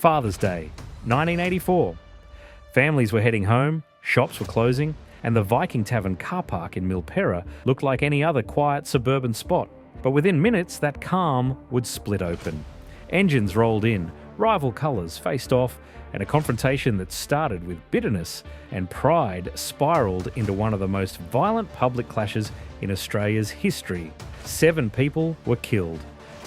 Father's Day, 1984. Families were heading home, shops were closing, and the Viking Tavern car park in Milperra looked like any other quiet suburban spot. But within minutes, that calm would split open. Engines rolled in, rival colours faced off, and a confrontation that started with bitterness and pride spiralled into one of the most violent public clashes in Australia's history. 7 people were killed,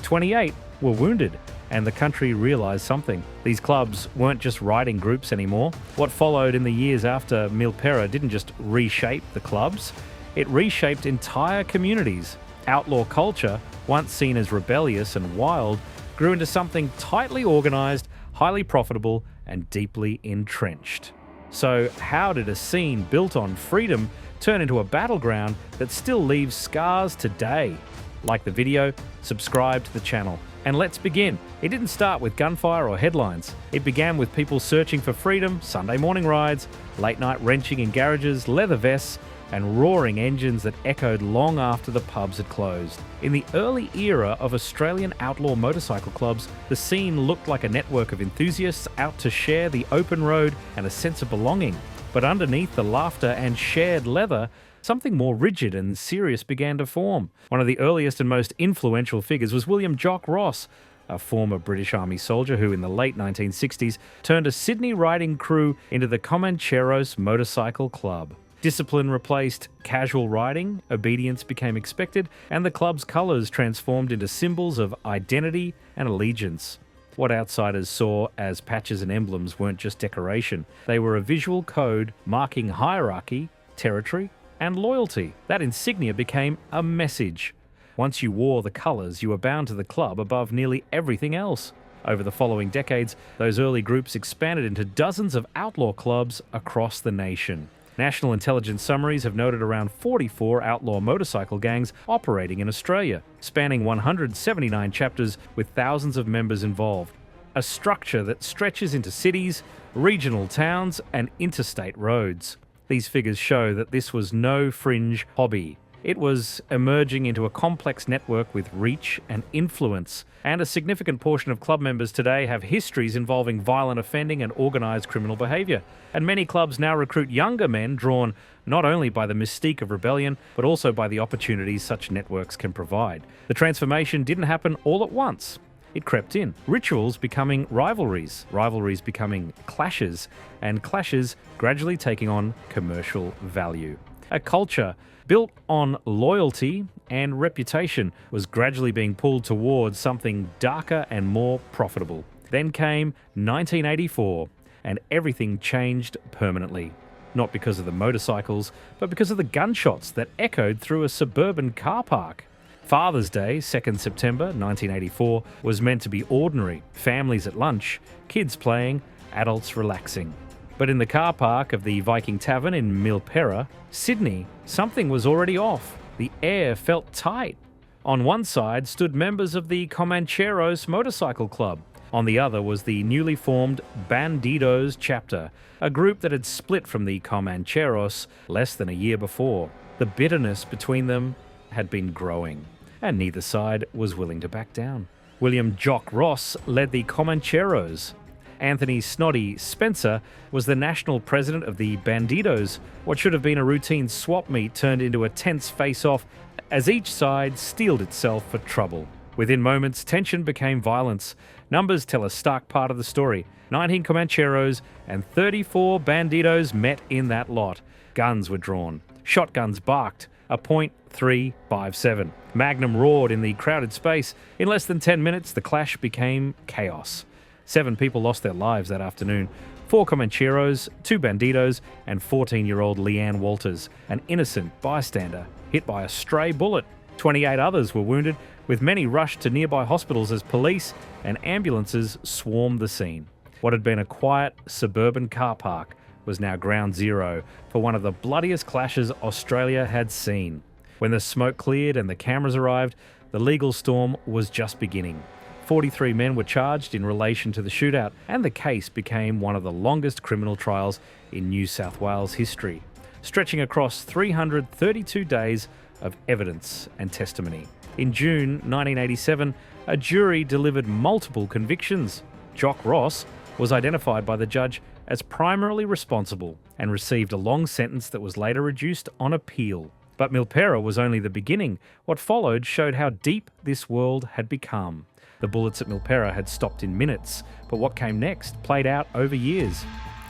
28 were wounded, and the country realised something. These clubs weren't just riding groups anymore. What followed in the years after Milperra didn't just reshape the clubs, it reshaped entire communities. Outlaw culture, once seen as rebellious and wild, grew into something tightly organised, highly profitable, and deeply entrenched. So how did a scene built on freedom turn into a battleground that still leaves scars today? Like the video, subscribe to the channel. And let's begin. It didn't start with gunfire or headlines. It began with people searching for freedom, Sunday morning rides, late night wrenching in garages, leather vests, and roaring engines that echoed long after the pubs had closed. In the early era of Australian outlaw motorcycle clubs, the scene looked like a network of enthusiasts out to share the open road and a sense of belonging. But underneath the laughter and shared leather, something more rigid and serious began to form. One of the earliest and most influential figures was William Jock Ross, a former British Army soldier who in the late 1960s turned a Sydney riding crew into the Comancheros Motorcycle Club. Discipline replaced casual riding, obedience became expected, and the club's colours transformed into symbols of identity and allegiance. What outsiders saw as patches and emblems weren't just decoration. They were a visual code marking hierarchy, territory, and loyalty. That insignia became a message. Once you wore the colours, you were bound to the club above nearly everything else. Over the following decades, those early groups expanded into dozens of outlaw clubs across the nation. National intelligence summaries have noted around 44 outlaw motorcycle gangs operating in Australia, spanning 179 chapters with thousands of members involved. A structure that stretches into cities, regional towns, and interstate roads. These figures show that this was no fringe hobby. It was emerging into a complex network with reach and influence, and a significant portion of club members today have histories involving violent offending and organised criminal behaviour. And many clubs now recruit younger men drawn not only by the mystique of rebellion, but also by the opportunities such networks can provide. The transformation didn't happen all at once. It crept in. Rituals becoming rivalries, rivalries becoming clashes, and clashes gradually taking on commercial value. A culture built on loyalty and reputation was gradually being pulled towards something darker and more profitable. Then came 1984, and everything changed permanently. Not because of the motorcycles, but because of the gunshots that echoed through a suburban car park. Father's Day, 2nd September 1984, was meant to be ordinary. Families at lunch, kids playing, adults relaxing. But in the car park of the Viking Tavern in Milperra, Sydney, something was already off. The air felt tight. On one side stood members of the Comancheros Motorcycle Club. On the other was the newly formed Bandidos chapter, a group that had split from the Comancheros less than a year before. The bitterness between them had been growing, and neither side was willing to back down. William Jock Ross led the Comancheros. Anthony Snoddy Spencer was the national president of the Bandidos. What should have been a routine swap meet turned into a tense face-off as each side steeled itself for trouble. Within moments, tension became violence. Numbers tell a stark part of the story. 19 Comancheros and 34 Bandidos met in that lot. Guns were drawn. Shotguns barked. A .357. Magnum roared in the crowded space. In less than 10 minutes, the clash became chaos. 7 people lost their lives that afternoon. 4 Comancheros, 2 Bandidos, and 14-year-old Leanne Walters, an innocent bystander, hit by a stray bullet. 28 others were wounded, with many rushed to nearby hospitals as police and ambulances swarmed the scene. What had been a quiet suburban car park was now ground zero for one of the bloodiest clashes Australia had seen. When the smoke cleared and the cameras arrived, the legal storm was just beginning. 43 men were charged in relation to the shootout, and the case became one of the longest criminal trials in New South Wales history, stretching across 332 days of evidence and testimony. In June 1987, a jury delivered multiple convictions. Jock Ross was identified by the judge as primarily responsible and received a long sentence that was later reduced on appeal. But Milperra was only the beginning. What followed showed how deep this world had become. The bullets at Milperra had stopped in minutes, but what came next played out over years.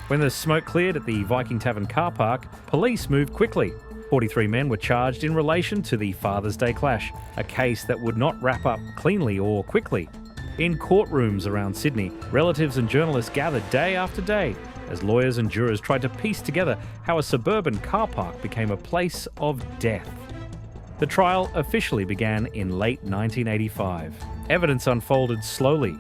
When the smoke cleared at the Viking Tavern car park, police moved quickly. 43 men were charged in relation to the Father's Day clash, a case that would not wrap up cleanly or quickly. In courtrooms around Sydney, relatives and journalists gathered day after day as lawyers and jurors tried to piece together how a suburban car park became a place of death. The trial officially began in late 1985. Evidence unfolded slowly.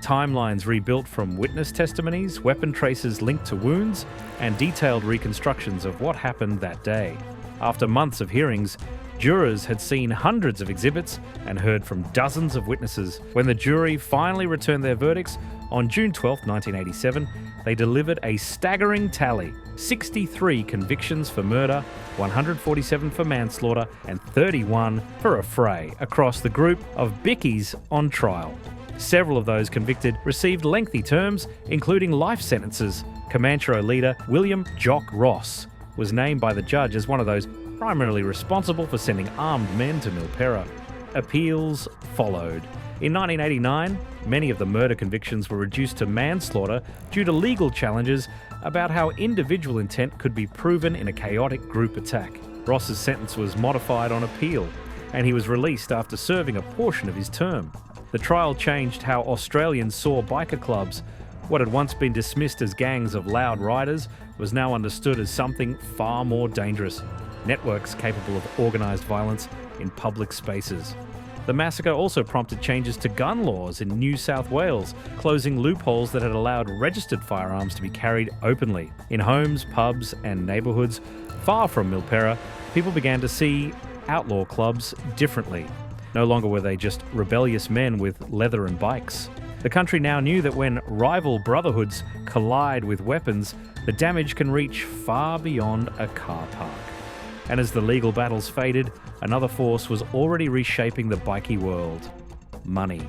Timelines rebuilt from witness testimonies, weapon traces linked to wounds, and detailed reconstructions of what happened that day. After months of hearings, jurors had seen hundreds of exhibits and heard from dozens of witnesses. When the jury finally returned their verdicts on June 12, 1987, they delivered a staggering tally: 63 convictions for murder, 147 for manslaughter, and 31 for affray across the group of Bikies on trial. Several of those convicted received lengthy terms, including life sentences. Comanche leader William Jock Ross was named by the judge as one of those primarily responsible for sending armed men to Milperra. Appeals followed. In 1989, many of the murder convictions were reduced to manslaughter due to legal challenges about how individual intent could be proven in a chaotic group attack. Ross's sentence was modified on appeal, and he was released after serving a portion of his term. The trial changed how Australians saw biker clubs. What had once been dismissed as gangs of loud riders was now understood as something far more dangerous: networks capable of organised violence in public spaces. The massacre also prompted changes to gun laws in New South Wales, closing loopholes that had allowed registered firearms to be carried openly. In homes, pubs, and neighbourhoods far from Milperra, people began to see outlaw clubs differently. No longer were they just rebellious men with leather and bikes. The country now knew that when rival brotherhoods collide with weapons, the damage can reach far beyond a car park. And as the legal battles faded, another force was already reshaping the bikie world: money.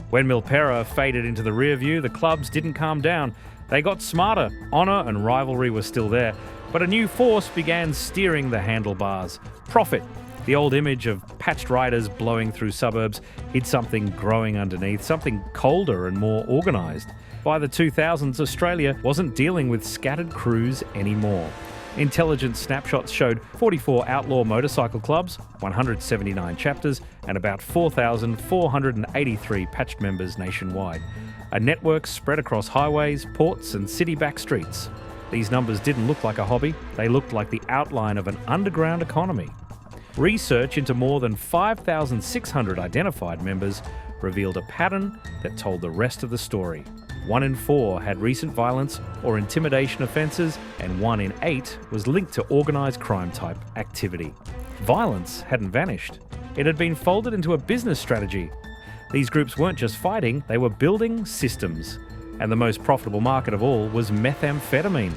When Milperra faded into the rear view, the clubs didn't calm down. They got smarter. Honour and rivalry were still there, but a new force began steering the handlebars: profit. The old image of patched riders blowing through suburbs hid something growing underneath, something colder and more organised. By the 2000s, Australia wasn't dealing with scattered crews anymore. Intelligence snapshots showed 44 outlaw motorcycle clubs, 179 chapters, and about 4,483 patched members nationwide. A network spread across highways, ports, and city back streets. These numbers didn't look like a hobby, they looked like the outline of an underground economy. Research into more than 5,600 identified members revealed a pattern that told the rest of the story. 1 in 4 had recent violence or intimidation offences, and 1 in 8 was linked to organised crime-type activity. Violence hadn't vanished. It had been folded into a business strategy. These groups weren't just fighting, they were building systems. And the most profitable market of all was methamphetamine.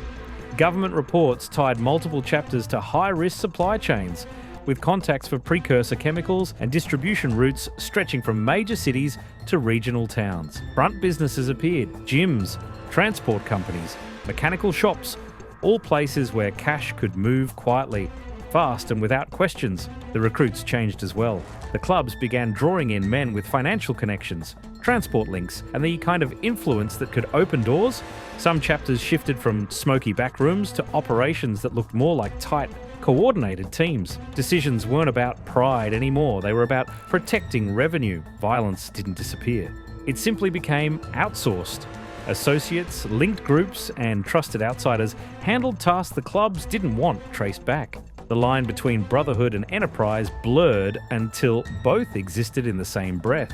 Government reports tied multiple chapters to high-risk supply chains, with contacts for precursor chemicals and distribution routes stretching from major cities to regional towns. Front businesses appeared: gyms, transport companies, mechanical shops, all places where cash could move quietly, fast and without questions. The recruits changed as well. The clubs began drawing in men with financial connections, transport links, and the kind of influence that could open doors. Some chapters shifted from smoky backrooms to operations that looked more like tight, coordinated teams. Decisions weren't about pride anymore, they were about protecting revenue. Violence didn't disappear. It simply became outsourced. Associates, linked groups, and trusted outsiders handled tasks the clubs didn't want traced back. The line between brotherhood and enterprise blurred until both existed in the same breath.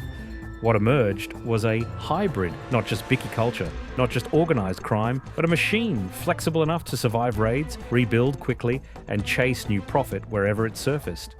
What emerged was a hybrid, not just bikie culture, not just organised crime, but a machine flexible enough to survive raids, rebuild quickly, and chase new profit wherever it surfaced.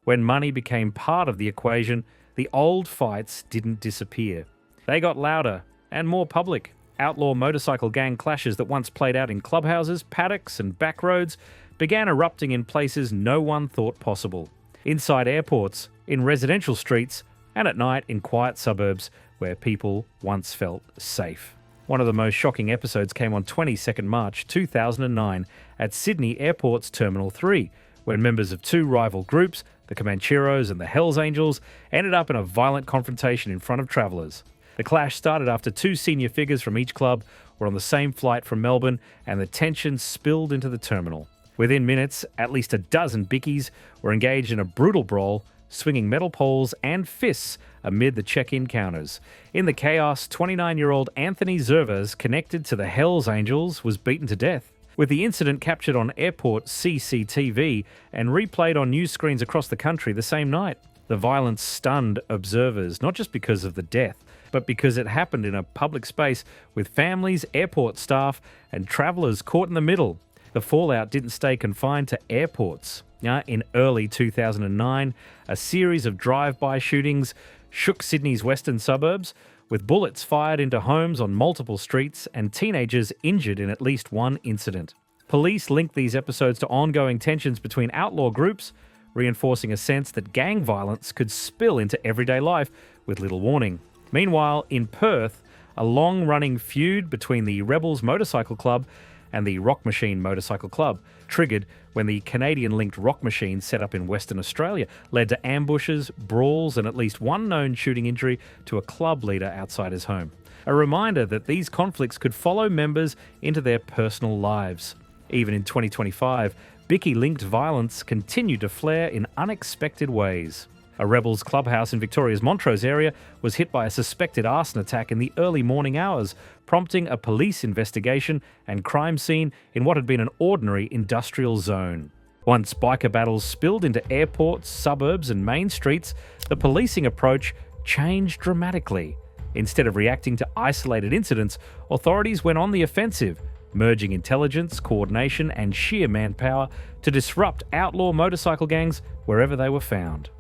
When money became part of the equation, the old fights didn't disappear. They got louder and more public. Outlaw motorcycle gang clashes that once played out in clubhouses, paddocks, and back roads began erupting in places no one thought possible. Inside airports, in residential streets, and at night in quiet suburbs where people once felt safe. One of the most shocking episodes came on 22nd March 2009 at Sydney Airport's Terminal 3, when members of two rival groups, the Comancheros and the Hells Angels, ended up in a violent confrontation in front of travellers. The clash started after two senior figures from each club were on the same flight from Melbourne, and the tension spilled into the terminal. Within minutes, at least a dozen Bikies were engaged in a brutal brawl, swinging metal poles and fists amid the check-in counters. In the chaos, 29-year-old Anthony Zervas, connected to the Hells Angels, was beaten to death, with the incident captured on airport CCTV and replayed on news screens across the country the same night. The violence stunned observers, not just because of the death, but because it happened in a public space with families, airport staff, and travellers caught in the middle. The fallout didn't stay confined to airports. In early 2009, a series of drive-by shootings shook Sydney's western suburbs, with bullets fired into homes on multiple streets and teenagers injured in at least one incident. Police linked these episodes to ongoing tensions between outlaw groups, reinforcing a sense that gang violence could spill into everyday life with little warning. Meanwhile, in Perth, a long-running feud between the Rebels Motorcycle Club and the Rock Machine Motorcycle Club, triggered when the Canadian-linked Rock Machine set up in Western Australia, led to ambushes, brawls, and at least one known shooting injury to a club leader outside his home. A reminder that these conflicts could follow members into their personal lives. Even in 2025, Bikie-linked violence continued to flare in unexpected ways. A Rebels clubhouse in Victoria's Montrose area was hit by a suspected arson attack in the early morning hours, prompting a police investigation and crime scene in what had been an ordinary industrial zone. Once biker battles spilled into airports, suburbs, and main streets, the policing approach changed dramatically. Instead of reacting to isolated incidents, authorities went on the offensive, merging intelligence, coordination, and sheer manpower to disrupt outlaw motorcycle gangs wherever they were found.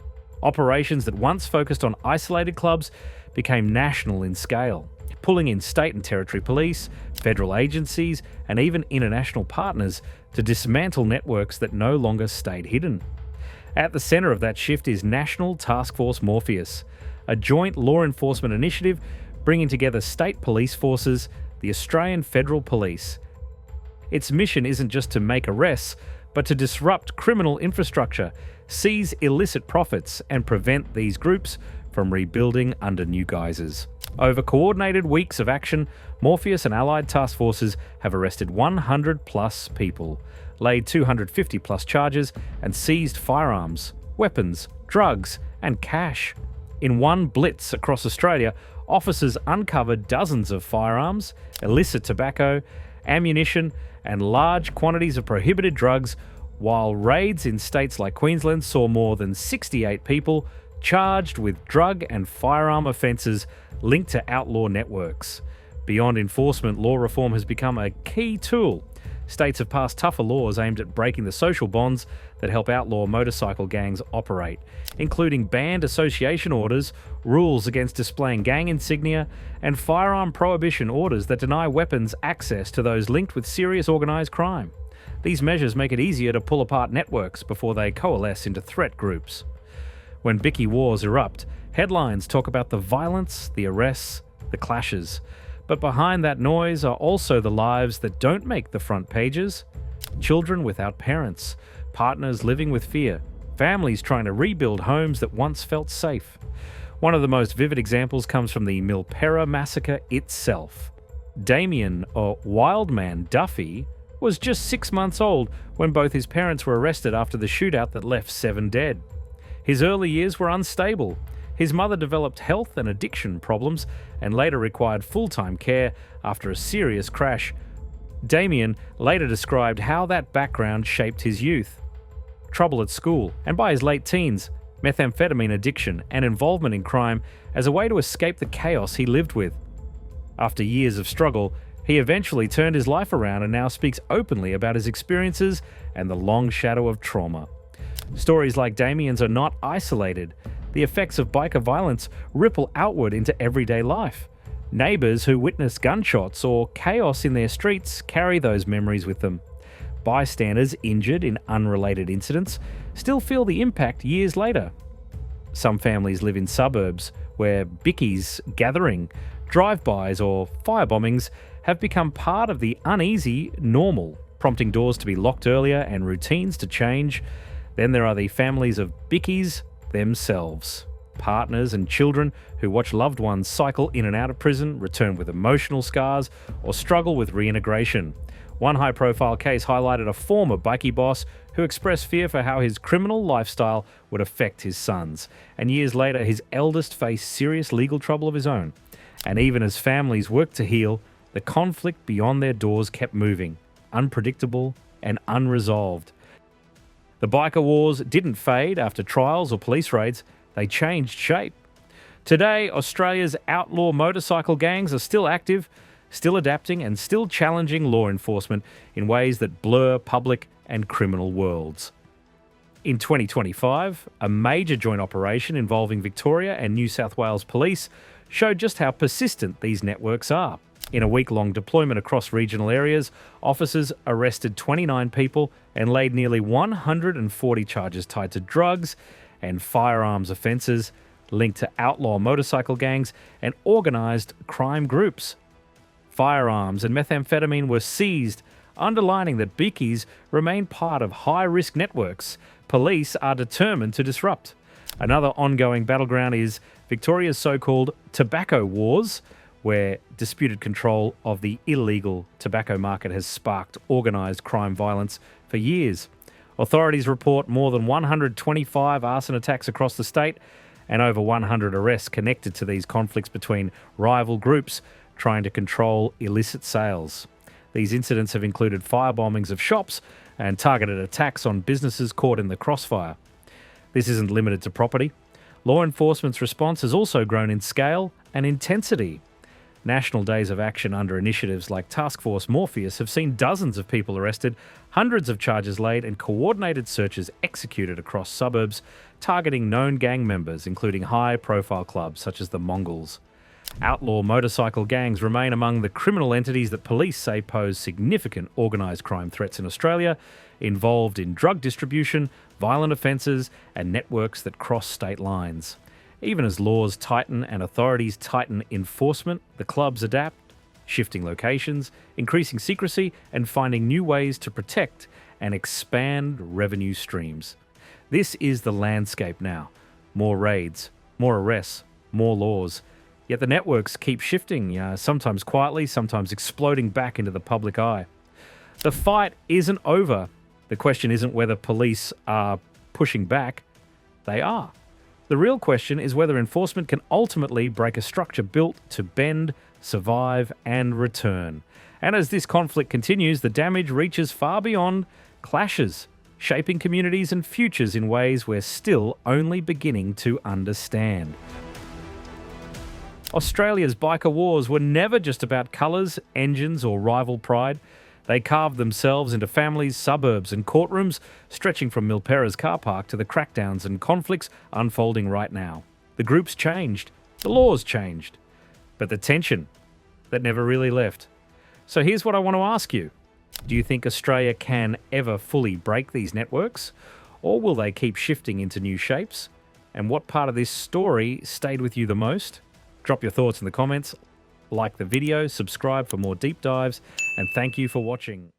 Operations that once focused on isolated clubs became national in scale, pulling in state and territory police, federal agencies, and even international partners to dismantle networks that no longer stayed hidden. At the centre of that shift is National Task Force Morpheus, a joint law enforcement initiative bringing together state police forces, the Australian Federal Police. Its mission isn't just to make arrests, but to disrupt criminal infrastructure, seize illicit profits, and prevent these groups from rebuilding under new guises. Over coordinated weeks of action, Morpheus and allied task forces have arrested 100+ people, laid 250+ charges, and seized firearms, weapons, drugs, and cash. In one blitz across Australia, officers uncovered dozens of firearms, illicit tobacco, ammunition, and large quantities of prohibited drugs, while raids in states like Queensland saw more than 68 people charged with drug and firearm offences linked to outlaw networks. Beyond enforcement, law reform has become a key tool. States have passed tougher laws aimed at breaking the social bonds that help outlaw motorcycle gangs operate, including banned association orders, rules against displaying gang insignia, and firearm prohibition orders that deny weapons access to those linked with serious organised crime. These measures make it easier to pull apart networks before they coalesce into threat groups. When Bikie wars erupt, headlines talk about the violence, the arrests, the clashes. But behind that noise are also the lives that don't make the front pages. Children without parents, partners living with fear, families trying to rebuild homes that once felt safe. One of the most vivid examples comes from the Milperra Massacre itself. Damien, or Wildman Duffy, was just 6 months old when both his parents were arrested after the shootout that left 7 dead. His early years were unstable. His mother developed health and addiction problems and later required full-time care after a serious crash. Damien later described how that background shaped his youth. Trouble at school, and by his late teens, methamphetamine addiction and involvement in crime as a way to escape the chaos he lived with. After years of struggle, he eventually turned his life around and now speaks openly about his experiences and the long shadow of trauma. Stories like Damien's are not isolated. The effects of biker violence ripple outward into everyday life. Neighbours who witness gunshots or chaos in their streets carry those memories with them. Bystanders injured in unrelated incidents still feel the impact years later. Some families live in suburbs where Bikie's gathering Drive-bys or firebombings have become part of the uneasy normal, prompting doors to be locked earlier and routines to change. Then there are the families of Bikies themselves. Partners and children who watch loved ones cycle in and out of prison, return with emotional scars, or struggle with reintegration. One high-profile case highlighted a former bikie boss who expressed fear for how his criminal lifestyle would affect his sons. And years later, his eldest faced serious legal trouble of his own. And even as families worked to heal, the conflict beyond their doors kept moving, unpredictable and unresolved. The biker wars didn't fade after trials or police raids, they changed shape. Today, Australia's outlaw motorcycle gangs are still active, still adapting and still challenging law enforcement in ways that blur public and criminal worlds. In 2025, a major joint operation involving Victoria and New South Wales Police showed just how persistent these networks are. In a week-long deployment across regional areas, officers arrested 29 people and laid nearly 140 charges tied to drugs and firearms offences linked to outlaw motorcycle gangs and organised crime groups. Firearms and methamphetamine were seized, underlining that Bikies remain part of high-risk networks police are determined to disrupt. Another ongoing battleground is Victoria's so-called tobacco wars, where disputed control of the illegal tobacco market has sparked organised crime violence for years. Authorities report more than 125 arson attacks across the state and over 100 arrests connected to these conflicts between rival groups trying to control illicit sales. These incidents have included firebombings of shops and targeted attacks on businesses caught in the crossfire. This isn't limited to property. Law enforcement's response has also grown in scale and intensity. National days of action under initiatives like Task Force Morpheus have seen dozens of people arrested, hundreds of charges laid, and coordinated searches executed across suburbs, targeting known gang members, including high-profile clubs such as the Mongols. Outlaw motorcycle gangs remain among the criminal entities that police say pose significant organised crime threats in Australia, involved in drug distribution, violent offences, and networks that cross state lines. Even as laws tighten and authorities tighten enforcement, the clubs adapt, shifting locations, increasing secrecy, and finding new ways to protect and expand revenue streams. This is the landscape now. More raids, more arrests, more laws. Yet the networks keep shifting, sometimes quietly, sometimes exploding back into the public eye. The fight isn't over. The question isn't whether police are pushing back. They are. The real question is whether enforcement can ultimately break a structure built to bend, survive, and return. And as this conflict continues, the damage reaches far beyond clashes, shaping communities and futures in ways we're still only beginning to understand. Australia's biker wars were never just about colours, engines, or rival pride. They carved themselves into families, suburbs, and courtrooms, stretching from Milperra's car park to the crackdowns and conflicts unfolding right now. The groups changed, the laws changed, but the tension, that never really left. So here's what I want to ask you. Do you think Australia can ever fully break these networks? Or will they keep shifting into new shapes? And what part of this story stayed with you the most? Drop your thoughts in the comments. Like the video, subscribe for more deep dives, and thank you for watching.